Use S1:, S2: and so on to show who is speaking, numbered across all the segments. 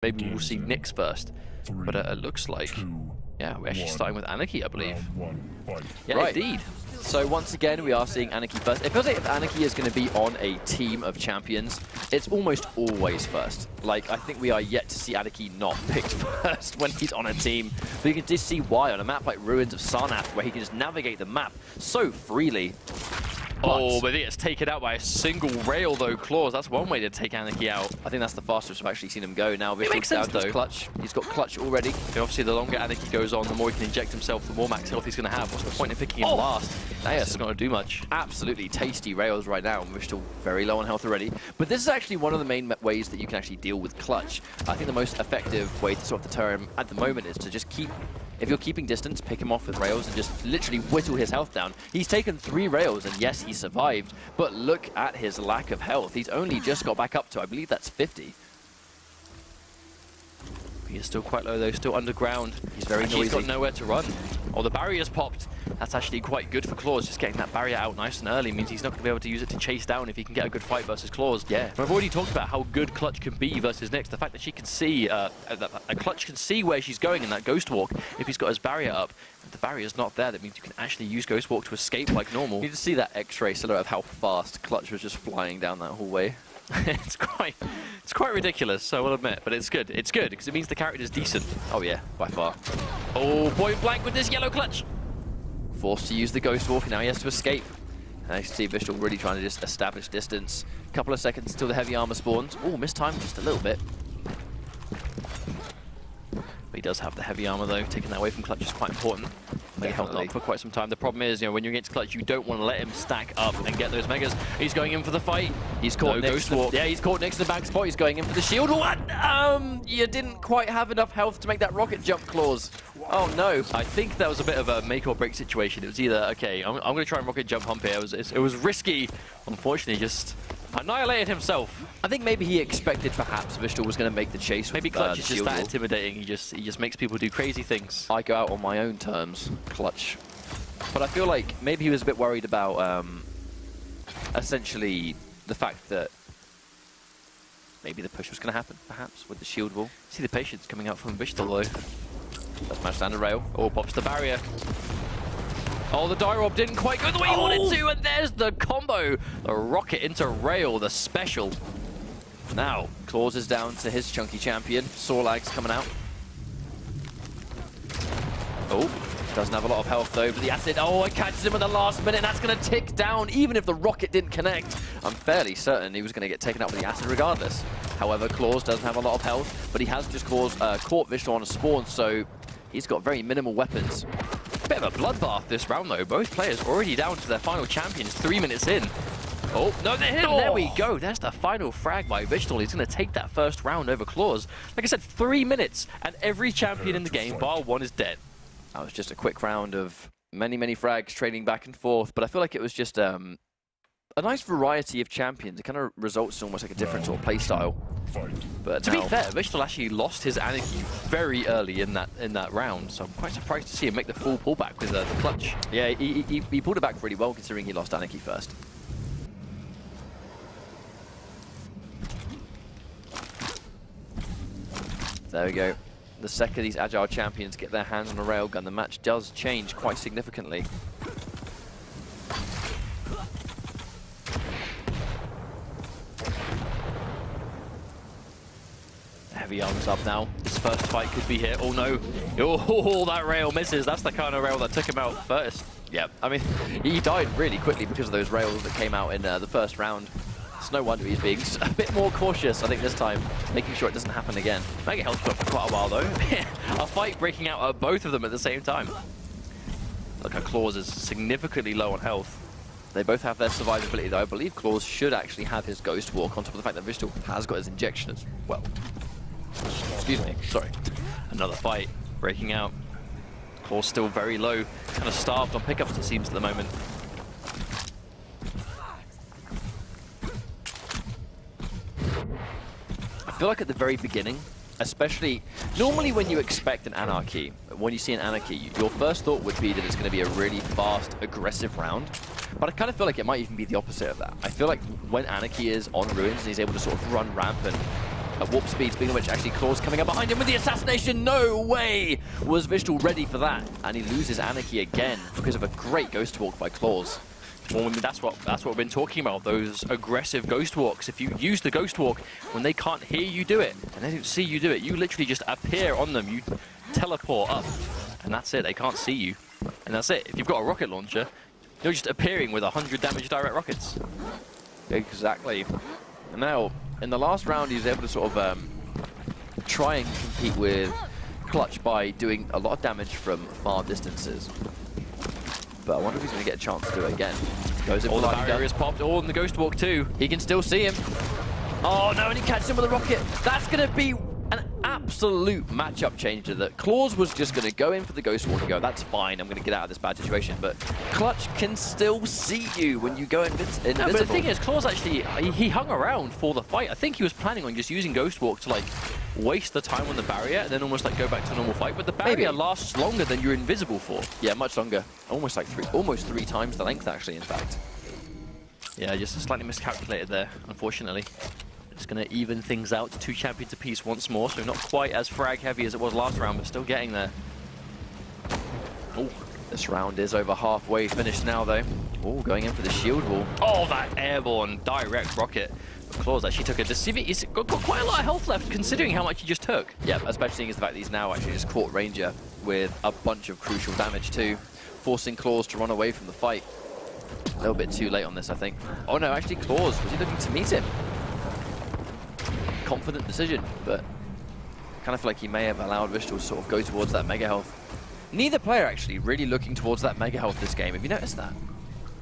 S1: Maybe we'll see Nyx first. But it looks like, yeah, we're actually starting with Anarchy, I believe.
S2: Yeah, right. Indeed. So once again, we are seeing Anarchy first. It feels like if Anarchy is going to be on a team of champions, it's almost always first. Like, I think we are yet to see Anarchy not picked first when he's on a team. But you can just see why on a map like Ruins of Sarnath, where he can just navigate the map so freely.
S1: But he gets taken out by a single rail, though. clawz, that's one way to take Anarchy out.
S2: I think that's the fastest I've actually seen him go. Now wichtL's down to clutch. He's got clutch already.
S1: And obviously, the longer Anarchy goes on, the more he can inject himself, the more max health he's going to have. What's the point in picking him last? That's not going to do much.
S2: Absolutely tasty rails right now, and we're still very low on health already. But this is actually one of the main ways that you can actually deal with clutch. I think the most effective way to sort of deter him at the moment is to just keep... If you're keeping distance, pick him off with rails and just literally whittle his health down. He's taken 3 rails, and yes, he survived, but look at his lack of health. He's only just got back up to, I believe that's 50.
S1: He is still quite low, though, still underground.
S2: He's very noisy.
S1: He's got nowhere to run. Oh, the barrier's popped. That's actually quite good for clawz. Just getting that barrier out nice and early means he's not going to be able to use it to chase down if he can get a good fight versus clawz.
S2: Yeah.
S1: And I've already talked about how good clutch can be versus Nyx. The fact that she can see, a clutch can see where she's going in that ghost walk if he's got his barrier up. If the barrier's not there, that means you can actually use ghost walk to escape like normal.
S2: You just see that X-ray silhouette of how fast clutch was just flying down that hallway.
S1: It's quite ridiculous, I will admit, but it's good. It's good because it means the character's decent.
S2: Oh yeah, by far.
S1: Oh, point blank with this yellow clutch.
S2: Forced to use the ghost walk, now he has to escape. And I see wichtL really trying to just establish distance. A couple of seconds until the heavy armor spawns. Oh, mistimed just a little bit.
S1: But he does have the heavy armor though. Taking that away from clutch is quite important. They held up for quite some time. The problem is, when you're against clutch, you don't want to let him stack up and get those megas. He's going in for the fight.
S2: He's caught ghost walk. Yeah, he's caught next to the back spot. He's going in for the shield. What? You didn't quite have enough health to make that rocket jump, clawz. Oh no.
S1: I think that was a bit of a make or break situation. It was either, okay, I'm going to try and rocket jump hump here. It was risky. Unfortunately, just annihilated himself.
S2: I think maybe he expected perhaps wichtL was going to make the chase.
S1: Maybe clutch is just that intimidating. He just makes people do crazy things.
S2: I go out on my own terms, clutch. But I feel like maybe he was a bit worried about essentially the fact that maybe the push was going to happen, perhaps, with the shield wall.
S1: See the patience coming out from wichtL though.
S2: That's match down the rail.
S1: Oh, pops the barrier. Oh, the die rob didn't quite go the way he wanted to, and there's the combo. The rocket into rail, the special.
S2: Now, clawz is down to his chunky champion. Sorlag's coming out. Oh, doesn't have a lot of health though, but the acid, it catches him at the last minute, and that's going to tick down, even if the rocket didn't connect. I'm fairly certain he was going to get taken out with the acid regardless. However, clawz doesn't have a lot of health, but he has just caught wichtL on a spawn, so he's got very minimal weapons. Bit of a bloodbath this round though. Both players already down to their final champions 3 minutes in. Oh, no, they hit him. There we go. There's the final frag by wichtL. He's going to take that first round over clawz. Like I said, 3 minutes, and every champion in the game, bar one, is dead. That was just a quick round of many, many frags trading back and forth, but I feel like it was just a nice variety of champions. It kind of results in almost like a different sort of play style.
S1: But to be fair, wichtL actually lost his Anarchy very early in that round, so I'm quite surprised to see him make the full pullback with the clutch.
S2: Yeah, he pulled it back really well considering he lost Anarchy first. There we go. The second these agile champions get their hands on a railgun, the match does change quite significantly.
S1: Heavy arms up now. His first fight could be here. Oh no. Oh, that rail misses. That's the kind of rail that took him out first.
S2: Yeah, I mean, he died really quickly because of those rails that came out in the first round. It's no wonder he's being a bit more cautious, I think, this time, making sure it doesn't happen again.
S1: Might get health for quite a while, though. A fight breaking out at both of them at the same time. Look, our clawz is significantly low on health.
S2: They both have their survivability, though. I believe clawz should actually have his ghost walk on top of the fact that wichtL has got his injection as well. Excuse me, sorry.
S1: Another fight breaking out. clawz still very low, kind of starved on pickups, it seems, at the moment.
S2: I feel like at the very beginning, especially, normally when you expect an Anarchy, when you see an Anarchy, your first thought would be that it's going to be a really fast, aggressive round. But I kind of feel like it might even be the opposite of that. I feel like when Anarchy is on Ruins and he's able to sort of run rampant, At warp speed, speaking of which, actually clawz coming up behind him with the assassination. No way was wichtL ready for that. And he loses Anarchy again because of a great ghost walk by clawz.
S1: Well, I mean, that's what we've been talking about, those aggressive ghost walks. If you use the ghost walk when they can't hear you do it, and they don't see you do it, you literally just appear on them, you teleport up, and that's it, they can't see you. And that's it. If you've got a rocket launcher, you're just appearing with 100 damage direct rockets.
S2: Exactly. And now, in the last round, he was able to sort of try and compete with clutch by doing a lot of damage from far distances. But I wonder if he's going to get a chance to do it again. Goes in
S1: All
S2: for
S1: the
S2: the
S1: barrier is popped, all in the ghost walk too.
S2: He can still see him. Oh no, and he catches him with a rocket. That's going to be an absolute matchup changer. That clawz was just going to go in for the ghost walk and go, that's fine, I'm going to get out of this bad situation. But clutch can still see you when you go invisible.
S1: No, but the thing is, clawz actually, he hung around for the fight. I think he was planning on just using ghost walk to like waste the time on the barrier and then almost like go back to a normal fight. But the barrier lasts longer than you're invisible for.
S2: Yeah, much longer. Almost like almost three times the length actually, in fact.
S1: Yeah, just slightly miscalculated there, unfortunately. It's going to even things out to 2 champions apiece once more, so not quite as frag heavy as it was last round, but still getting there.
S2: Oh, this round is over halfway finished now though. Oh, going in for the shield wall.
S1: Oh, that airborne direct rocket. But clawz actually took a deceiving. He's got quite a lot of health left considering how much he just took.
S2: Yeah, especially seeing as the fact that he's now actually just caught Ranger with a bunch of crucial damage too, forcing clawz to run away from the fight. A little bit too late on this, I think. Oh no, actually clawz, was he looking to meet him? Confident decision, but I kind of feel like he may have allowed wichtL to sort of go towards that mega health. Neither player actually really looking towards that mega health this game. Have you noticed that?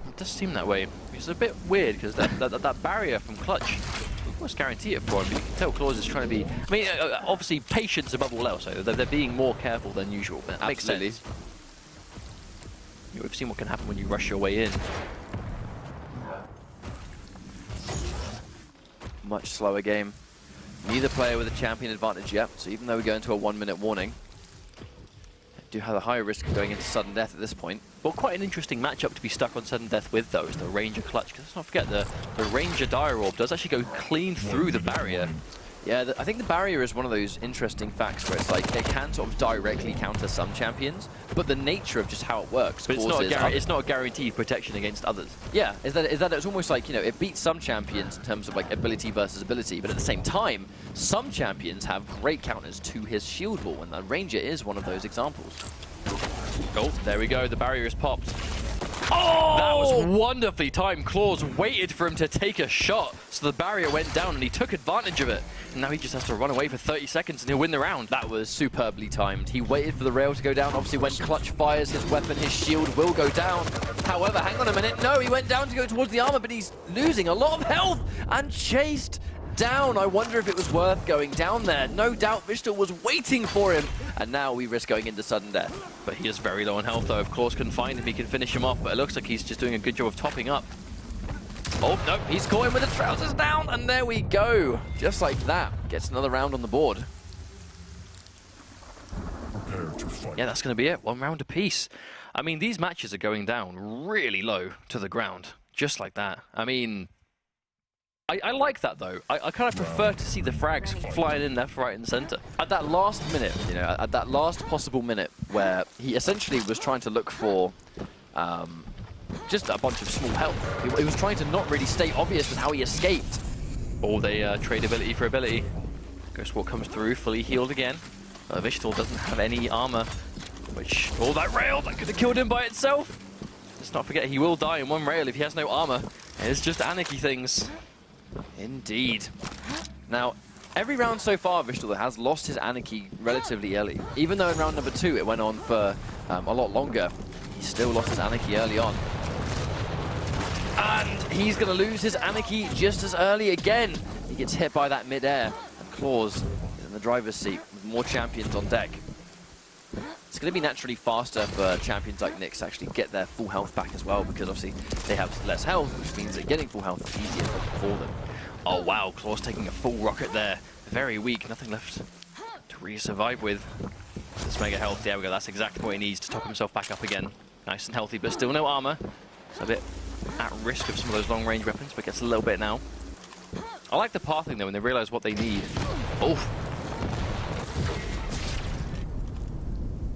S1: It does seem that way. It's a bit weird because that barrier from clutch almost guarantee it for him. You can tell clawz is trying to be. I mean, obviously patience above all else. So they're being more careful than usual. But that makes sense. We've seen what can happen when you rush your way in.
S2: Much slower game. Neither player with a champion advantage yet, so even though we go into a 1-minute warning, I do have a high risk of going into sudden death at this point.
S1: Well, quite an interesting matchup to be stuck on sudden death with, though, is the Ranger clutch. Because let's not forget, the Ranger Dire Orb does actually go clean through the barrier.
S2: Yeah, I think the barrier is one of those interesting facts where it's like it can sort of directly counter some champions, but the nature of just how it works
S1: but
S2: causes
S1: it's not a guaranteed protection against others.
S2: Yeah, is that it's almost like, you know, it beats some champions in terms of like ability versus ability, but at the same time, some champions have great counters to his shield wall, and the Ranger is one of those examples.
S1: Oh, there we go, the barrier is popped. Oh! That was wonderfully timed. clawz waited for him to take a shot, so the barrier went down and he took advantage of it. And now he just has to run away for 30 seconds and he'll win the round.
S2: That was superbly timed. He waited for the rail to go down. Obviously, when clutch fires his weapon, his shield will go down. However, hang on a minute. No, he went down to go towards the armor, but he's losing a lot of health and chased down. I wonder if it was worth going down there. No doubt wichtL was waiting for him, and now we risk going into sudden death.
S1: But he is very low on health though. If clawz can find him, he can finish him off, but it looks like he's just doing a good job of topping up.
S2: Oh, no, he's caught him with the trousers down, and there we go. Just like that, gets another round on the board.
S1: Yeah, that's going to be it. 1 round apiece. I mean, these matches are going down really low to the ground, just like that. I mean, I like that though. I kind of prefer to see the frags flying in left, right, and center.
S2: At that last minute, you know, at that last possible minute where he essentially was trying to look for just a bunch of small health. He was trying to not really stay obvious with how he escaped.
S1: Or they trade ability for ability. Ghost Walk comes through, fully healed again. wichtL doesn't have any armor, which, oh, that rail, that could have killed him by itself. Let's not forget, he will die in 1 rail if he has no armor. It's just Anarchy things.
S2: Indeed. Now, every round so far, wichtL has lost his Anarchy relatively early. Even though in round number 2 it went on for a lot longer, he still lost his Anarchy early on. And he's going to lose his Anarchy just as early again. He gets hit by that mid-air, and clawz is in the driver's seat with more champions on deck. It's going to be naturally faster for champions like Nyx to actually get their full health back as well, because obviously they have less health, which means that getting full health is easier for them.
S1: Oh wow, clawz taking a full rocket there. Very weak, nothing left to re-survive with. This mega health, there we go, that's exactly what he needs to top himself back up again. Nice and healthy, but still no armor. It's a bit at risk of some of those long-range weapons, but gets a little bit now. I like the pathing though, when they realize what they need. Oh.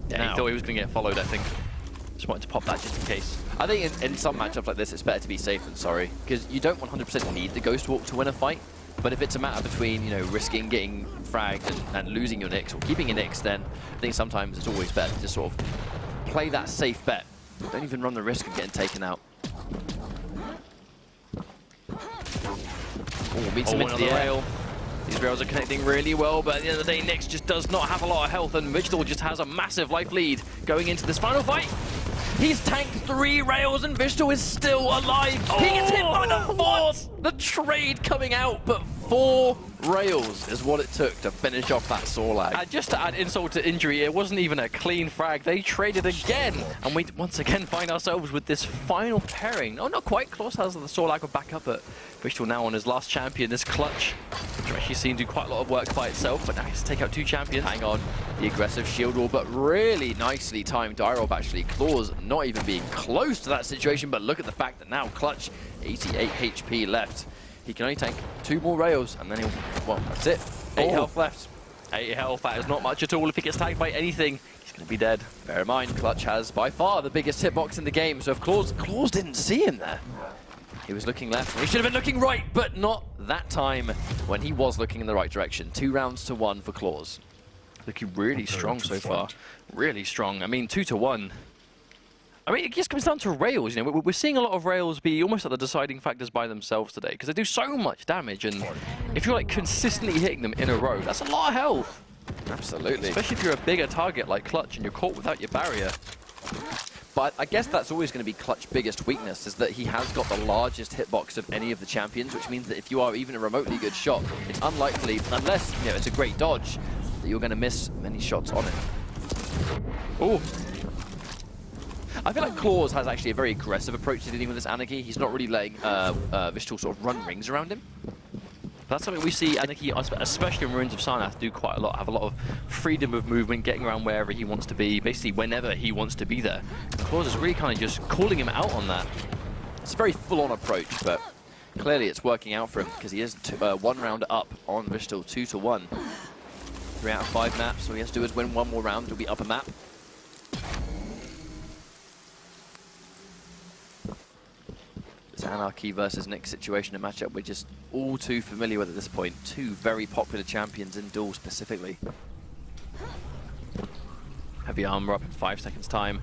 S1: Yeah,
S2: Now.
S1: he thought he was going to get followed, I think. Just wanted to pop that just in case.
S2: I think in some matchups like this, it's better to be safe than sorry, because you don't 100% need the Ghost Walk to win a fight. But if it's a matter between, you know, risking getting fragged and losing your nicks or keeping your nicks, then I think sometimes it's always better to sort of play that safe bet. Don't even run the risk of getting taken out. Oh, meets him into the rail. These rails are connecting really well, but at the end of the day, Nyx just does not have a lot of health, and wichtL just has a massive life lead going into this final fight. He's tanked 3 rails, and wichtL is still alive. He gets hit by the 4th. The trade coming out, but 4 rails is what it took to finish off that saw lag.
S1: Just to add insult to injury, it wasn't even a clean frag. They traded again, and we once again find ourselves with this final pairing. Oh, not quite. clawz has the saw lag back up, but wichtL now on his last champion, this clutch, which we've actually seen do quite a lot of work by itself, but now he has to take out 2 champions.
S2: Hang on, the aggressive shield wall, but really nicely timed dive actually. clawz not even being close to that situation, but look at the fact that now clutch, 88 HP left. He can only tank 2 more rails, and then he'll, well, that's it. 8 health left.
S1: 8 health, that is not much at all. If he gets tagged by anything, he's going to be dead.
S2: Bear in mind, clutch has by far the biggest hitbox in the game, so if clawz didn't see him there. He was looking left, he should have been looking right, but not that time when he was looking in the right direction. 2 rounds to 1 for clawz.
S1: Looking really strong so far. Really strong. I mean, 2 to 1. I mean, it just comes down to rails. You know, we're seeing a lot of rails be almost like the deciding factors by themselves today, because they do so much damage, and if you're like consistently hitting them in a row, that's a lot of health.
S2: Absolutely.
S1: Especially if you're a bigger target like clutch and you're caught without your barrier.
S2: But I guess that's always going to be clutch's biggest weakness, is that he has got the largest hitbox of any of the champions, which means that if you are even a remotely good shot, it's unlikely, unless, you know, it's a great dodge, that you're going to miss many shots on it.
S1: Oh.
S2: I feel like clawz has actually a very aggressive approach to dealing with this Anarchy. He's not really letting wichtL sort of run rings around him.
S1: That's something we see Anarchy, especially in Ruins of Sarnath, do quite a lot. Have a lot of freedom of movement, getting around wherever he wants to be, basically whenever he wants to be there. clawz is really kind of just calling him out on that.
S2: It's a very full-on approach, but clearly it's working out for him, because he is 1 round up on wichtL, 2 to 1. 3 out of 5 maps, so he has to do is win 1 more round, he'll be up a map. Anarchy versus Nyx situation, a matchup we're just all too familiar with at this point. 2 very popular champions in DueL specifically.
S1: Heavy armor up in 5 seconds time.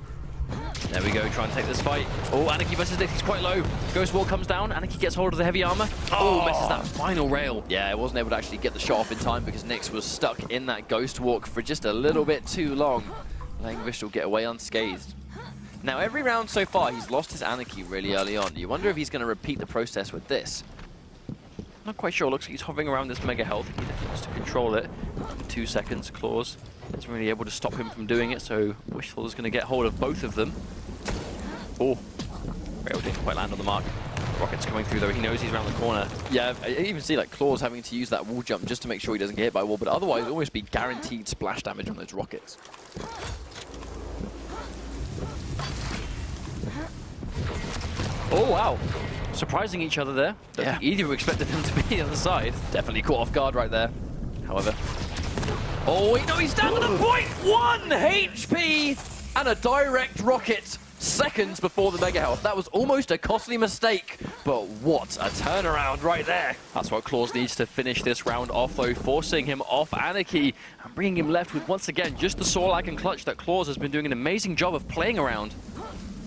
S1: There we go, trying to take this fight. Oh, Anarchy versus Nyx, he's quite low. Ghost Wall comes down, Anarchy gets hold of the heavy armor. Oh, misses that final rail.
S2: Yeah, it wasn't able to actually get the shot off in time because Nyx was stuck in that Ghost Walk for just a little bit too long, letting wichtL get away unscathed. Now, every round so far, he's lost his Anarchy really early on. You wonder if he's going to repeat the process with this.
S1: Not quite sure. Looks like he's hovering around this mega health. He definitely wants to control it. For 2 seconds, clawz isn't really able to stop him from doing it, so wichtL is going to get hold of both of them. Oh, rail didn't quite land on the mark. Rocket's coming through, though. He knows he's around the corner.
S2: Yeah, I even see like clawz having to use that wall jump just to make sure he doesn't get hit by a wall, but otherwise it'll almost be guaranteed splash damage on those rockets.
S1: Oh, wow. Surprising each other there. Don't think either of you expected them to be on the other side.
S2: Definitely caught off guard right there. However.
S1: Oh, no, he's down to the point!
S2: 1 HP and a direct rocket seconds before the mega health. That was almost a costly mistake, but what a turnaround right there.
S1: That's what clawz needs to finish this round off, though, forcing him off Anarchy and bringing him left with, once again, just the saw lag and clutch that clawz has been doing an amazing job of playing around.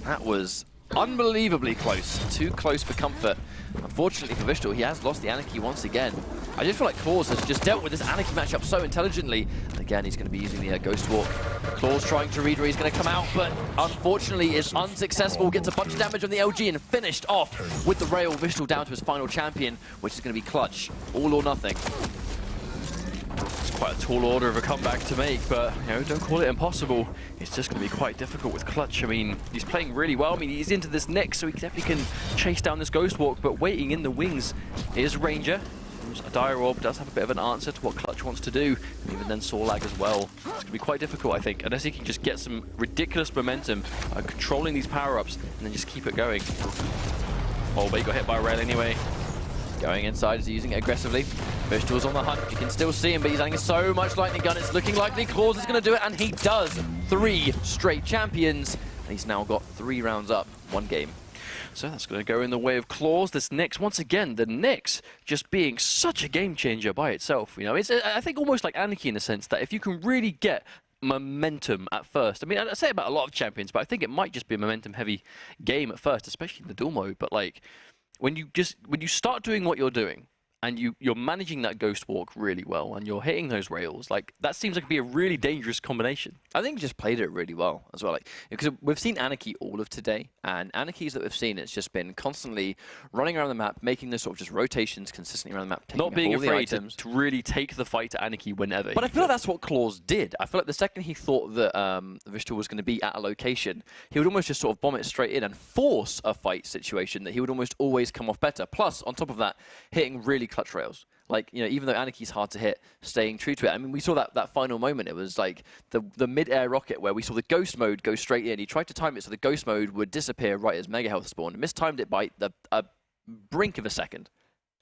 S2: That was unbelievably close. Too close for comfort. Unfortunately for wichtL, he has lost the Anarchy once again. I just feel like clawz has just dealt with this Anarchy matchup so intelligently. And again, he's going to be using the Ghost Walk. clawz trying to read where he's going to come out, but unfortunately is unsuccessful. Gets a bunch of damage on the LG and finished off with the rail. wichtL down to his final champion, which is going to be clutch. All or nothing.
S1: It's quite a tall order of a comeback to make, but you know, don't call it impossible. It's just going to be quite difficult with clutch. I mean, he's playing really well. I mean, he's into this next, so he definitely can chase down this Ghost Walk, but waiting in the wings is Ranger. A Dire Orb does have a bit of an answer to what clutch wants to do, and even then saw lag as well. It's going to be quite difficult, I think, unless he can just get some ridiculous momentum, controlling these power-ups, and then just keep it going. Oh, but he got hit by a rail anyway.
S2: Going inside, is he using it aggressively? wichtL's on the hunt. You can still see him, but he's having so much lightning gun. It's looking likely clawz is going to do it, and he does. 3 straight champions, and he's now got 3 rounds up, 1 game.
S1: So that's going to go in the way of clawz. This Nyx, once again, the Nyx just being such a game changer by itself. You know, it's I think almost like Anarchy in the sense that if you can really get momentum at first. I mean, I say about a lot of champions, but I think it might just be a momentum-heavy game at first, especially in the duel mode. But like, when you start doing what you're doing, and you're managing that ghost walk really well, and you're hitting those rails, like that seems like it'd be a really dangerous combination.
S2: I think he just played it really well as well. Like, because we've seen Anarchy all of today, and Anarchies that we've seen, it's just been constantly running around the map, making those sort of just rotations consistently around the map,
S1: not being afraid to really take the fight to Anarchy whenever.
S2: But I feel like that's what clawz did. I feel like the second he thought that wichtL was going to be at a location, he would almost just sort of bomb it straight in and force a fight situation that he would almost always come off better. Plus, on top of that, hitting really clutch rails. Like, you know, even though Anarchy's hard to hit, staying true to it. I mean, we saw that final moment. It was like the mid-air rocket where we saw the ghost mode go straight in. He tried to time it so the ghost mode would disappear right as Mega Health spawned. Mistimed it by a brink of a second.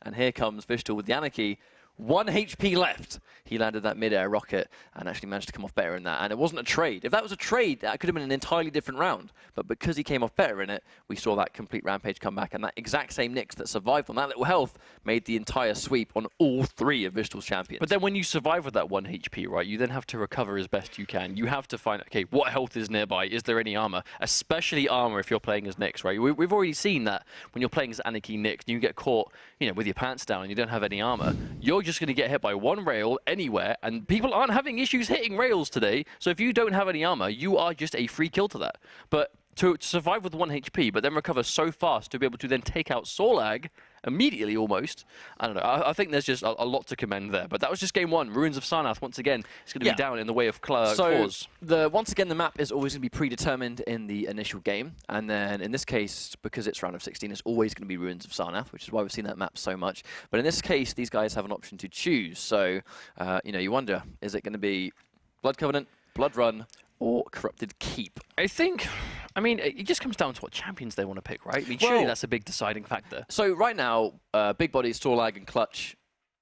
S2: And here comes wichtL with the Anarchy. 1 HP left. He landed that mid-air rocket and actually managed to come off better in that. And it wasn't a trade. If that was a trade, that could have been an entirely different round. But because he came off better in it, we saw that complete rampage come back. And that exact same Nyx that survived on that little health made the entire sweep on all 3 of wichtL's champions.
S1: But then when you survive with that 1 HP, right, you then have to recover as best you can. You have to find, okay, what health is nearby? Is there any armor? Especially armor if you're playing as Nyx, right? We've already seen that when you're playing as Anarchy Nyx, and you get caught, you know, with your pants down and you don't have any armor, you're just going to get hit by 1 rail anywhere, and people aren't having issues hitting rails today. So if you don't have any armor, you are just a free kill to that. But to survive with 1 HP, but then recover so fast to be able to then take out Sorlag immediately almost, I don't know. I think there's just a lot to commend there. But that was just game 1. Ruins of Sarnath, once again, it's going to be down in the way of clawz.
S2: Once again, the map is always going to be predetermined in the initial game. And then in this case, because it's round of 16, it's always going to be Ruins of Sarnath, which is why we've seen that map so much. But in this case, these guys have an option to choose. So, you know, you wonder, is it going to be Blood Covenant, Blood Run, or Corrupted Keep?
S1: I mean, it just comes down to what champions they want to pick, right? I mean, surely that's a big deciding factor.
S2: So right now, big bodies, Sorlag, and Clutch,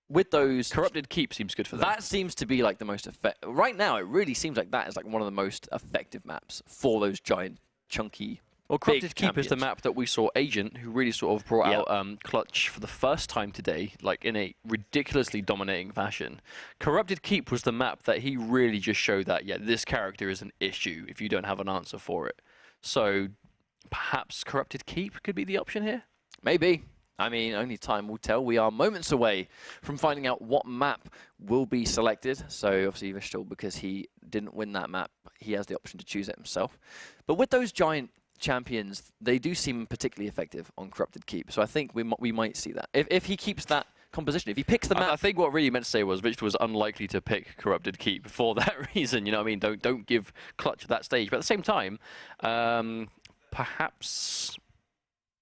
S2: with those...
S1: Corrupted Keep seems good for them.
S2: That seems to be like the most effective... Right now, it really seems like that is like one of the most effective maps for those giant, chunky...
S1: Well, Corrupted Keep is the map that we saw Agent, who really sort of brought out Clutch for the first time today, like in a ridiculously dominating fashion. Corrupted Keep was the map that he really just showed that, yeah, this character is an issue if you don't have an answer for it. So perhaps Corrupted Keep could be the option here?
S2: Maybe. I mean, only time will tell. We are moments away from finding out what map will be selected. So obviously wichtL, because he didn't win that map, he has the option to choose it himself. But with those giant champions, they do seem particularly effective on Corrupted Keep. So I think we might see that. If he keeps that composition, if he picks the map...
S1: I think what really meant to say was wichtL was unlikely to pick Corrupted Keep for that reason. You know what I mean? Don't give Clutch at that stage. But at the same time, perhaps...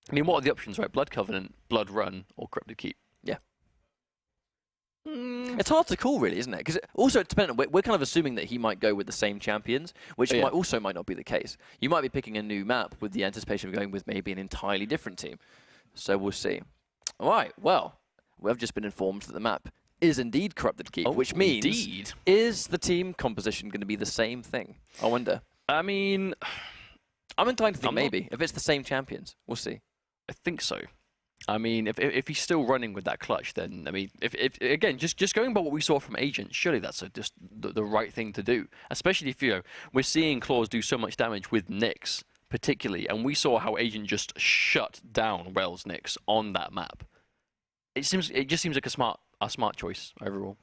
S1: I mean, what are the options, right? Blood Covenant, Blood Run, or Corrupted Keep?
S2: Yeah. It's hard to call, really, isn't it? Because also, it's dependent. We're kind of assuming that he might go with the same champions, which might not be the case. You might be picking a new map with the anticipation of going with maybe an entirely different team. So we'll see. All right, well, we've just been informed that the map is indeed Corrupted Keep, which means is the team composition going to be the same thing? I wonder.
S1: I mean...
S2: I'm inclined to think maybe. If it's the same champions, we'll see.
S1: I think so. I mean, if he's still running with that clutch, then, I mean, if again, just going by what we saw from Agent, surely that's just the right thing to do. Especially if, you know, we're seeing clawz do so much damage with Nyx, particularly, and we saw how Agent just shut down Wells Nyx on that map. It just seems like a smart choice overall.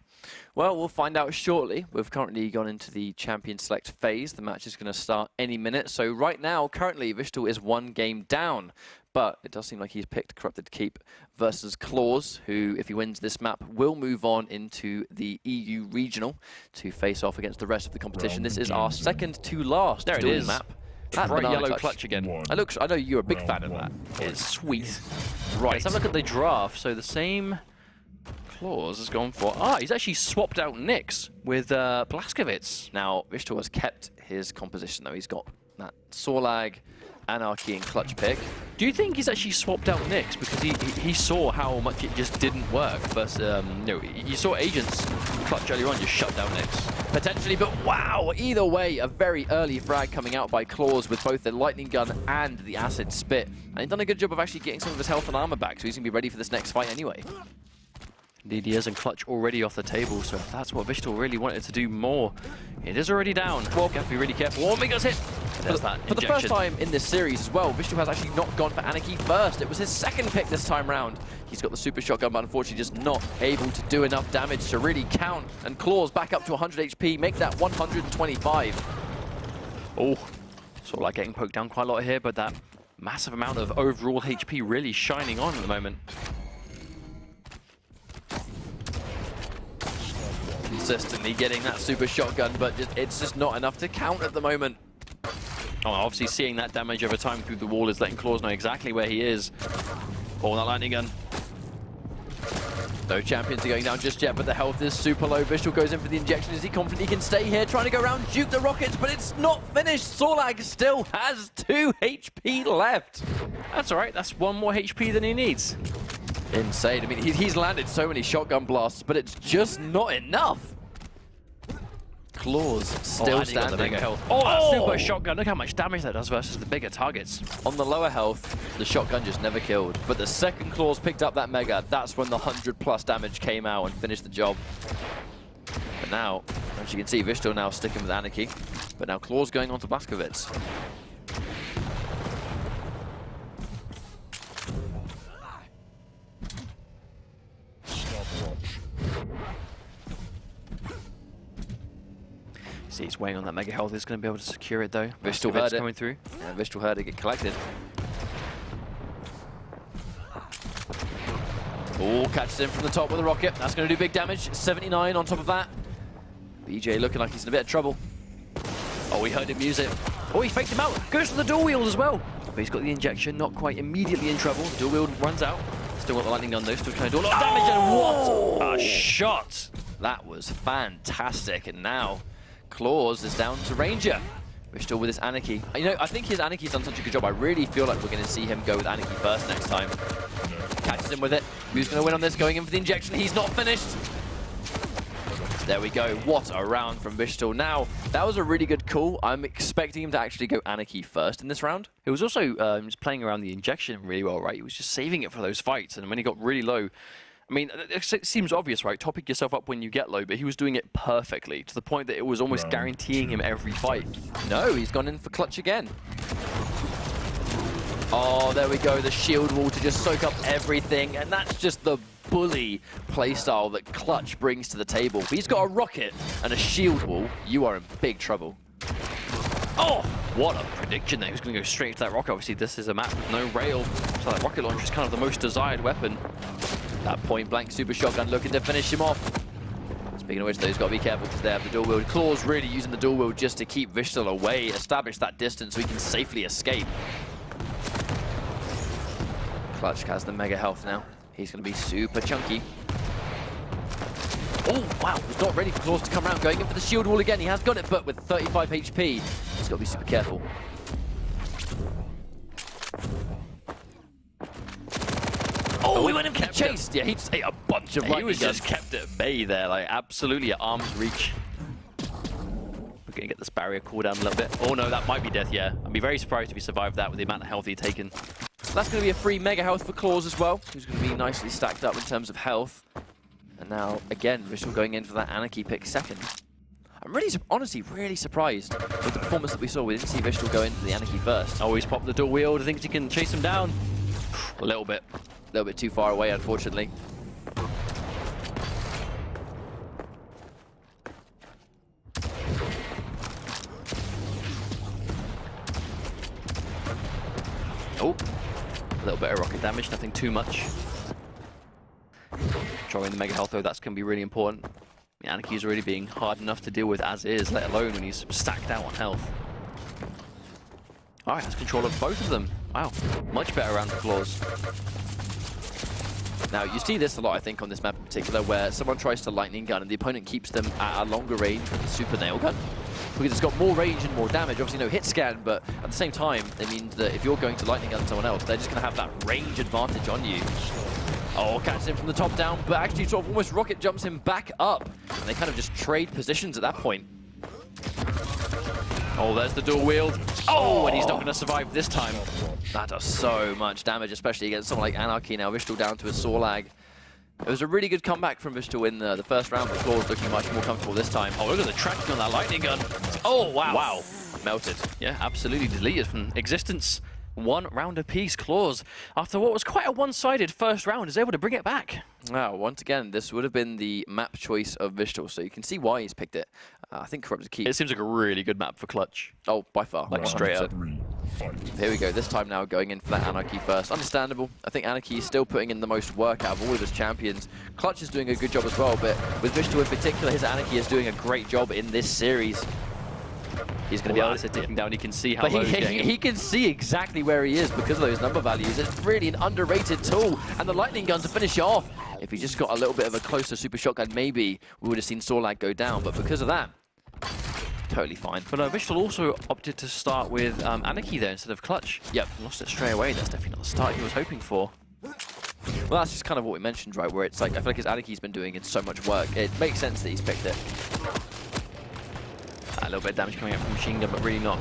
S2: Well, we'll find out shortly. We've currently gone into the champion select phase. The match is going to start any minute. So right now, currently, wichtL is 1 game down. But it does seem like he's picked Corrupted Keep versus clawz, who, if he wins this map, will move on into the EU Regional to face off against the rest of the competition. This is our second to last duel map.
S1: That bright yellow clutch again.
S2: I know you're a big fan of that.
S1: It's sweet. Right, let's have a look at the draft. So the same clawz has gone for... he's actually swapped out Nyx with Blazkowicz.
S2: Now, wichtL has kept his composition, though. He's got that Sorlag, Anarchy and Clutch pick.
S1: Do you think he's actually swapped out Nyx because he saw how much it just didn't work? But you saw Agents Clutch earlier on just shut down Nyx.
S2: Potentially, but wow! Either way, a very early frag coming out by clawz with both the lightning gun and the acid spit. And he's done a good job of actually getting some of his health and armor back, so he's going to be ready for this next fight anyway.
S1: Indeed he is, and Clutch already off the table, so if that's what wichtL really wanted to do more, it is already down. Well, you have to be really careful. Oh, Migos hit! There's that
S2: For the first time in this series as well, wichtL has actually not gone for Anarchy first. It was his second pick this time round. He's got the super shotgun, but unfortunately just not able to do enough damage to really count. And clawz back up to 100 HP, make that 125.
S1: Oh, sort of like getting poked down quite a lot here, but that massive amount of overall HP really shining on at the moment.
S2: Consistently getting that super shotgun, but it's just not enough to count at the moment.
S1: Oh, obviously seeing that damage over time through the wall is letting clawz know exactly where he is. Oh, that lightning gun.
S2: No champions are going down just yet, but the health is super low. wichtL goes in for the injection. Is he confident he can stay here? Trying to go around, juke the rockets, but it's not finished. Sorlag still has 2 HP left.
S1: That's all right. That's 1 more HP than he needs.
S2: Insane. I mean, he's landed so many shotgun blasts, but it's just not enough. clawz still standing.
S1: Mega health. Oh, that super shotgun. Look how much damage that does versus the bigger targets.
S2: On the lower health, the shotgun just never killed. But the second clawz picked up that mega, that's when the 100+ damage came out and finished the job. But now, as you can see, wichtL now sticking with Anarchy. But now clawz going on to Blazkowicz.
S1: See, he's weighing on that mega health. He's going to be able to secure it though.
S2: wichtL heard it.
S1: Coming through.
S2: Yeah, wichtL heard it get collected. Oh, catches him from the top with a rocket. That's going to do big damage. 79 on top of that. BJ looking like he's in a bit of trouble. Oh, we heard him use it.
S1: Oh, he faked him out. Goes for the dual wield as well. But he's got the injection, not quite immediately in trouble. Dual wield runs out. Still got the lightning gun though. Still trying to do a lot of damage. And what a shot!
S2: That was fantastic. And now clawz is down to Ranger. wichtL with his Anarchy. You know, I think his Anarchy's done such a good job. I really feel like we're going to see him go with Anarchy first next time. Catches him with it. Who's going to win on this? Going in for the injection. He's not finished. There we go. What a round from wichtL. Now, that was a really good call. I'm expecting him to actually go Anarchy first in this round.
S1: He was also just playing around the injection really well, right? He was just saving it for those fights. And when he got really low, I mean, it seems obvious, right? Topping yourself up when you get low, but he was doing it perfectly to the point that it was almost guaranteeing him every fight.
S2: No, he's gone in for clutch again. Oh, there we go. The shield wall to just soak up everything. And that's just the bully playstyle that Clutch brings to the table. If he's got a rocket and a shield wall, you are in big trouble.
S1: Oh, what a prediction there. He was going to go straight to that rocket. Obviously, this is a map with no rail, so that rocket launcher is kind of the most desired weapon.
S2: That point-blank super shotgun looking to finish him off. Speaking of which, though, he's got to be careful because they have the dual wield. clawz really using the dual wield just to keep wichtL away, establish that distance so he can safely escape. Clutch has the mega health now. He's going to be super chunky. Oh, wow. He's not ready for clawz to come around. Going in for the shield wall again. He has got it, but with 35 HP, he's got to be super careful. Oh, he went in for the chase. Yeah, he just ate a bunch of lightning
S1: He was
S2: guns.
S1: just kept at bay there, like absolutely at arm's reach. We're going to get this barrier cooled down a little bit. Oh no, that might be death, yeah. I'd be very surprised if he survived that with the amount of health he'd taken.
S2: So that's going to be a free mega health for clawz as well, who's going to be nicely stacked up in terms of health. And now, again, wichtL going in for that Anarchy pick second. I'm really, honestly, really surprised with the performance that we saw. We didn't see wichtL go in for the Anarchy first.
S1: Oh, he's popped the dual wield. Thinks he can chase him down. A little bit.
S2: A little bit too far away, unfortunately.
S1: Oh, a little bit of rocket damage, nothing too much. Drawing the mega health though, that's going to be really important. The Anarchy's already being hard enough to deal with as is, let alone when he's stacked out on health. Alright, has control of both of them. Wow, much better round for clawz.
S2: Now, you see this a lot, I think, on this map in particular, where someone tries to lightning gun and the opponent keeps them at a longer range with the super nail gun. because it's got more range and more damage. Obviously no hit scan, but at the same time, it means that if you're going to lightning gun someone else, they're just going to have that range advantage on you. Oh, catches him from the top down, but actually sort of almost rocket jumps him back up. And they kind of just trade positions at that point. Oh, there's the dual wield. Oh, and he's not going to survive this time. That does so much damage, especially against someone like Anarchy. Now wichtL down to a Sorlag. It was a really good comeback from wichtL in the first round, but clawz looking much more comfortable this time. Oh, look at the tracking on that lightning gun. Oh, wow. Wow. Melted.
S1: Yeah, absolutely deleted from existence. 1 round apiece. clawz, after what was quite a one-sided first round, is able to bring it back.
S2: Wow, once again, this would have been the map choice of wichtL, so you can see why he's picked it. I think Corrupted Keep.
S1: It seems like a really good map for clutch.
S2: Oh, by far.
S1: Like straight up.
S2: Here we go, this time now going in for that Anarchy first. Understandable. I think Anarchy is still putting in the most work out of all of his champions. Clutch is doing a good job as well, but with wichtL in particular, his Anarchy is doing a great job in this series. He's going to be able to
S1: ticking down. He can see how
S2: but
S1: low he's getting.
S2: he can see exactly where he is because of those number values. It's really an underrated tool. And the lightning gun to finish it off. If he just got a little bit of a closer super shotgun, maybe we would have seen Sorlag go down. But because of that, totally fine.
S1: But wichtL also opted to start with Anarchy there instead of clutch.
S2: Yep.
S1: Lost it straight away. That's definitely not the start he was hoping for.
S2: Well, that's just kind of what we mentioned, right? Where it's like, I feel like his Anarchy's been doing in so much work. It makes sense that he's picked it.
S1: A little bit of damage coming out from machine gun, but really not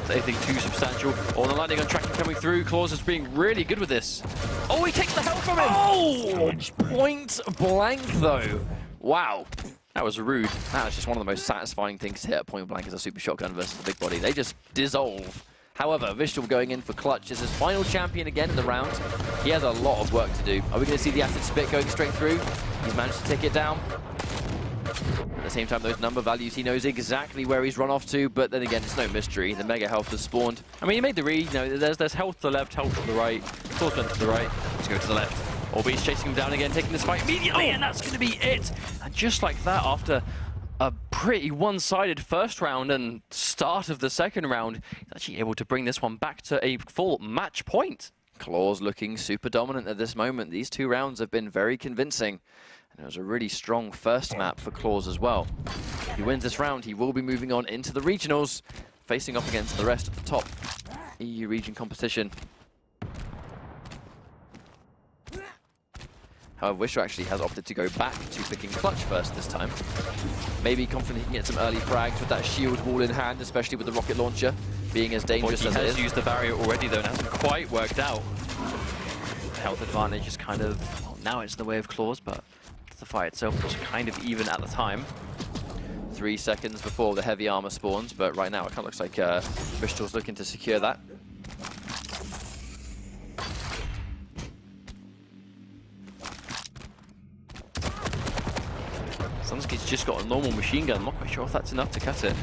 S1: anything too substantial. Oh, the lightning gun tracking coming through. clawz is being really good with this. Oh, he takes the health from him!
S2: Oh! Point blank, though. Wow.
S1: That was rude.
S2: That was just one of the most satisfying things to hit at point blank as a super shotgun versus the big body. They just dissolve. However, wichtL going in for clutch is his final champion again in the round. He has a lot of work to do. Are we going to see the acid spit going straight through? He's managed to tick it down. At the same time, those number values, he knows exactly where he's run off to, but then again, it's no mystery. The mega health has spawned.
S1: I mean, he made the read. You know, there's health to the left, health to the right. clawz went to the right. Let's go to the left. Oh, but he's chasing him down again, taking this fight immediately, and that's going to be it. And just like that, after a pretty one-sided first round and start of the second round, he's actually able to bring this one back to a full match point.
S2: clawz looking super dominant at this moment. These 2 rounds have been very convincing. And it was a really strong first map for clawz as well. If he wins this round, he will be moving on into the regionals, facing off against the rest of the top EU region competition. However, wichtL actually has opted to go back to picking clutch first this time. Maybe confident he can get some early frags with that shield wall in hand, especially with the rocket launcher being as dangerous as it is.
S1: He has used the barrier already though, and hasn't quite worked out. The health advantage is kind of, well, now it's the way of clawz, but the fight itself was kind of even at the time.
S2: 3 seconds before the heavy armor spawns, but right now it kind of looks like wichtL's looking to secure that.
S1: Sunski's just got a normal machine gun. I'm not quite sure if that's enough to cut it.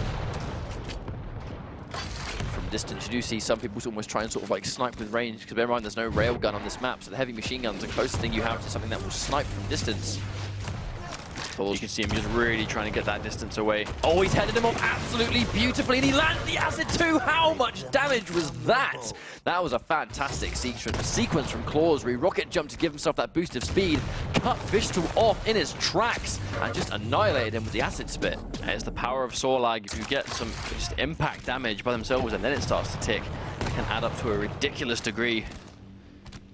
S2: From distance, you do see some people almost try and sort of like snipe with range, because bear in mind there's no railgun on this map, so the heavy machine gun's the closest thing you have to something that will snipe from distance.
S1: You can see him just really trying to get that distance away.
S2: Oh, he's headed him off absolutely beautifully, and he landed the acid too! How much damage was that? That was a fantastic sequence from clawz, where he rocket jumped to give himself that boost of speed, cut wichtL off in his tracks, and just annihilated him with the acid spit.
S1: It's the power of Sorlag. If you get some just impact damage by themselves and then it starts to tick, it can add up to a ridiculous degree.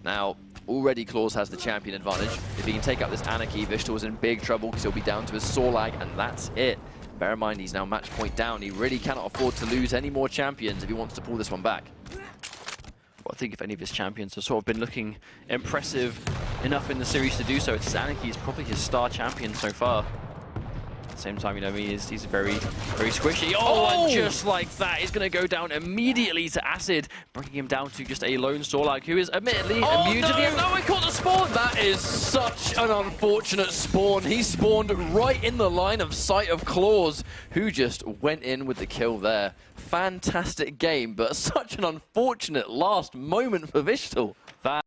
S2: Now, already clawz has the champion advantage. If he can take out this Anarchy, wichtL is in big trouble because he'll be down to his Sorlag, and that's it. Bear in mind, he's now match point down. He really cannot afford to lose any more champions if he wants to pull this one back.
S1: Well, I think if any of his champions have sort of been looking impressive enough in the series to do so, it's Anarchy is probably his star champion so far. At the same time, you know, he's very, very squishy. Oh, and just like that, he's going to go down immediately to acid, bringing him down to just a lone Sorlag, who is admittedly immune to the...
S2: No, he caught the spawn! That is such an unfortunate spawn. He spawned right in the line of sight of clawz, who just went in with the kill there. Fantastic game, but such an unfortunate last moment for wichtL.